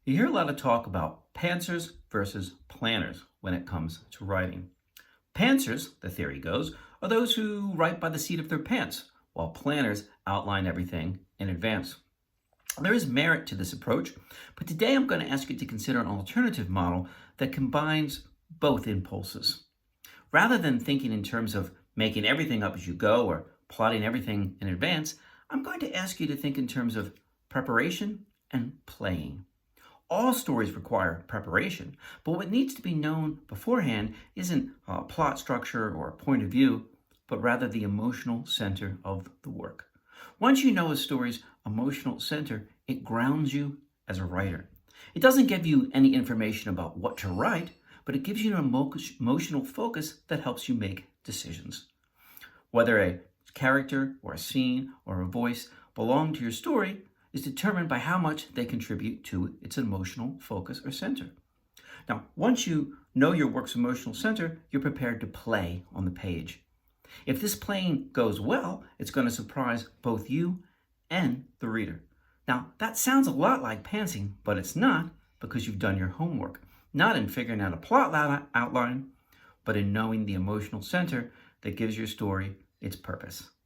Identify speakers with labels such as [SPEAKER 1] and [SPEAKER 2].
[SPEAKER 1] You hear a lot of talk about pantsers versus planners when it comes to writing. Pantsers, the theory goes, are those who write by the seat of their pants, while planners outline everything in advance. There is merit to this approach, but today I'm going to ask you to consider an alternative model that combines both impulses. Rather than thinking in terms of making everything up as you go or plotting everything in advance, I'm going to ask you to think in terms of preparation and playing. All stories require preparation, but what needs to be known beforehand isn't plot structure or point of view, but rather the emotional center of the work. Once you know a story's emotional center, it grounds you as a writer. It doesn't give you any information about what to write, but it gives you an emotional focus that helps you make decisions. Whether a character or a scene or a voice belong to your story is determined by how much they contribute to its emotional focus or center. Now, once you know your work's emotional center, you're prepared to play on the page. If this playing goes well, it's going to surprise both you and the reader. Now, that sounds a lot like pantsing, but it's not, because you've done your homework. Not in figuring out a plot outline, but in knowing the emotional center that gives your story its purpose.